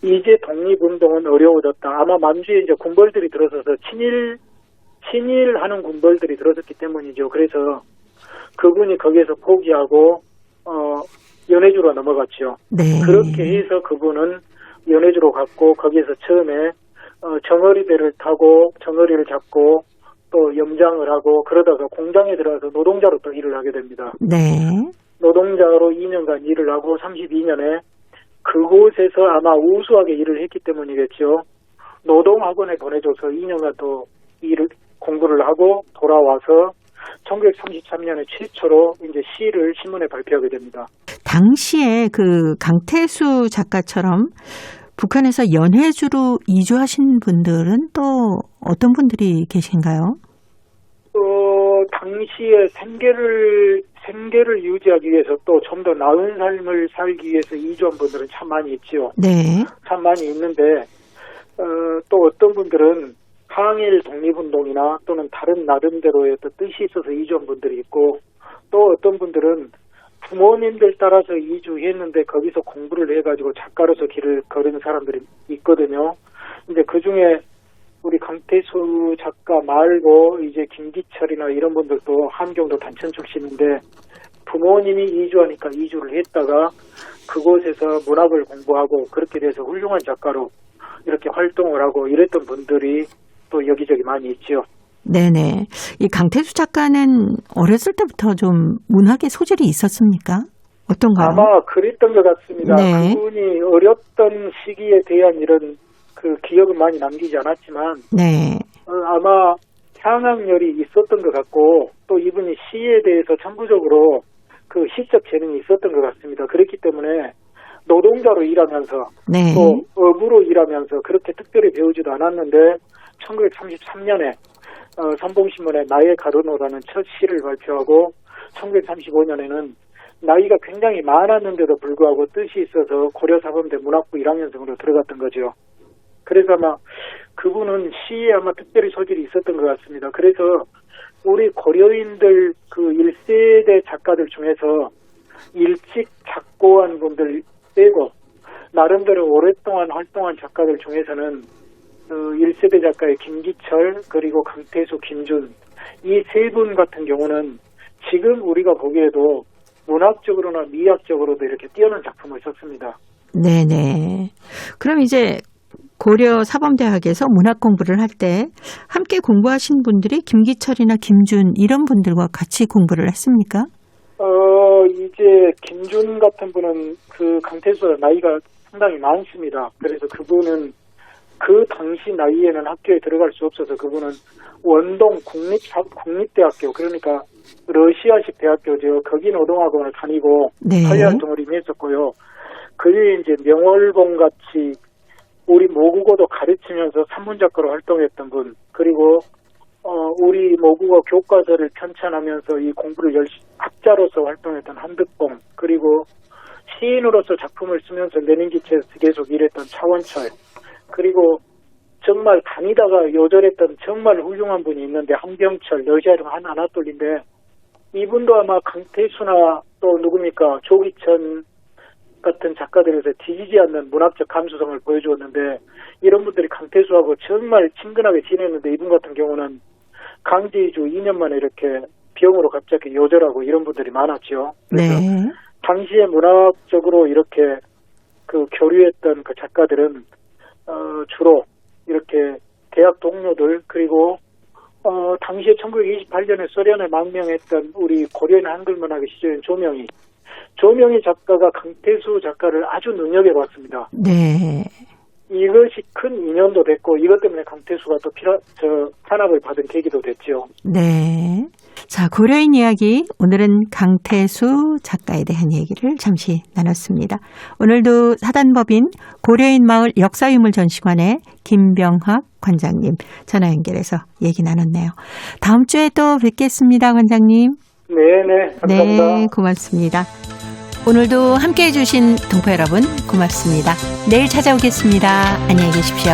이제 독립운동은 어려워졌다. 아마 만주에 이제 군벌들이 들어서서 친일하는 군벌들이 들어섰기 때문이죠. 그래서 그분이 거기에서 포기하고 연해주로 넘어갔죠. 네. 그렇게 해서 그분은 연해주로 갔고 거기에서 처음에 정어리 배를 타고 정어리를 잡고 또 염장을 하고 그러다가 공장에 들어가서 노동자로 또 일을 하게 됩니다. 네. 노동자로 2년간 일을 하고 32년에 그곳에서 아마 우수하게 일을 했기 때문이겠죠. 노동학원에 보내줘서 2년간 또 공부를 하고 돌아와서 1933년에 최초로 이제 시를 신문에 발표하게 됩니다. 당시에 그 강태수 작가처럼 북한에서 연해주로 이주하신 분들은 또 어떤 분들이 계신가요? 당시에 생계를 유지하기 위해서 또 좀 더 나은 삶을 살기 위해서 이주한 분들은 참 많이 있죠. 네. 참 많이 있는데 또 어떤 분들은 항일 독립운동이나 또는 다른 나름대로의 또 뜻이 있어서 이주한 분들이 있고 또 어떤 분들은 부모님들 따라서 이주했는데 거기서 공부를 해가지고 작가로서 길을 걸은 사람들이 있거든요. 이제 그 중에 우리 강태수 작가 말고 이제 김기철이나 이런 분들도 함경도 단천 출신인데 부모님이 이주하니까 이주를 했다가 그곳에서 문학을 공부하고 그렇게 돼서 훌륭한 작가로 이렇게 활동을 하고 이랬던 분들이 또 여기저기 많이 있죠. 네네. 이 강태수 작가는 어렸을 때부터 좀 문학의 소질이 있었습니까? 어떤가요? 아마 그랬던 것 같습니다. 네. 그분이 어렸던 시기에 대한 이런 그 기억은 많이 남기지 않았지만 네. 아마 향학열이 있었던 것 같고 또 이분이 시에 대해서 천부적으로 그 시적 재능이 있었던 것 같습니다. 그렇기 때문에 노동자로 일하면서 네. 또 업으로 일하면서 그렇게 특별히 배우지도 않았는데 1933년에 선봉신문에 나의 가르노라는 첫 시를 발표하고 1935년에는 나이가 굉장히 많았는데도 불구하고 뜻이 있어서 고려사범대 문학부 1학년생으로 들어갔던 거죠. 그래서 아마 그분은 시에 아마 특별히 소질이 있었던 것 같습니다. 그래서 우리 고려인들 그 1세대 작가들 중에서 일찍 작고한 분들 빼고 나름대로 오랫동안 활동한 작가들 중에서는 1세대 작가의 김기철 그리고 강태수, 김준 이 세 분 같은 경우는 지금 우리가 보기에도 문학적으로나 미학적으로도 이렇게 뛰어난 작품을 썼습니다. 네네. 그럼 이제 고려 사범대학에서 문학 공부를 할 때 함께 공부하신 분들이 김기철이나 김준 이런 분들과 같이 공부를 했습니까? 이제 김준 같은 분은 그 강태수보다 나이가 상당히 많습니다. 그래서 그분은 그 당시 나이에는 학교에 들어갈 수 없어서 그분은 원동 국립대학교 그러니까 러시아식 대학교죠. 거기 노동학원을 다니고 사회 활동을 이미 했었고요. 그 뒤에 이제 명월봉 같이 우리 모국어도 가르치면서 산문작가로 활동했던 분 그리고 우리 모국어 교과서를 편찬하면서 이 공부를 학자로서 활동했던 한득봉 그리고 시인으로서 작품을 쓰면서 레닌기체에서 계속 일했던 차원철 그리고 정말 다니다가 요절했던 정말 훌륭한 분이 있는데 한병철 러시아 이름 한 아나톨인데 이분도 아마 강태수나 또 누굽니까 조기천 같은 작가들에서 뒤지지 않는 문학적 감수성을 보여주었는데 이런 분들이 강태수하고 정말 친근하게 지냈는데 이분 같은 경우는 강제이주 2년 만에 이렇게 병으로 갑자기 요절하고 이런 분들이 많았죠. 그래서 당시에 문학적으로 이렇게 그 교류했던 그 작가들은 주로 이렇게 대학 동료들 그리고 당시에 1928년에 소련에 망명했던 우리 고려인 한글문학의 시조인 조명희 작가가 강태수 작가를 아주 눈여겨봤습니다. 네. 이것이 큰 인연도 됐고 이것 때문에 강태수가 또 탄압을 받은 계기도 됐죠. 네. 자, 고려인 이야기 오늘은 강태수 작가에 대한 얘기를 잠시 나눴습니다. 오늘도 사단법인 고려인 마을 역사유물전시관의 김병학 관장님 전화 연결해서 얘기 나눴네요. 다음 주에 또 뵙겠습니다, 관장님. 네네, 감사합니다. 네, 고맙습니다. 오늘도 함께해 주신 동포 여러분 고맙습니다. 내일 찾아오겠습니다. 안녕히 계십시오.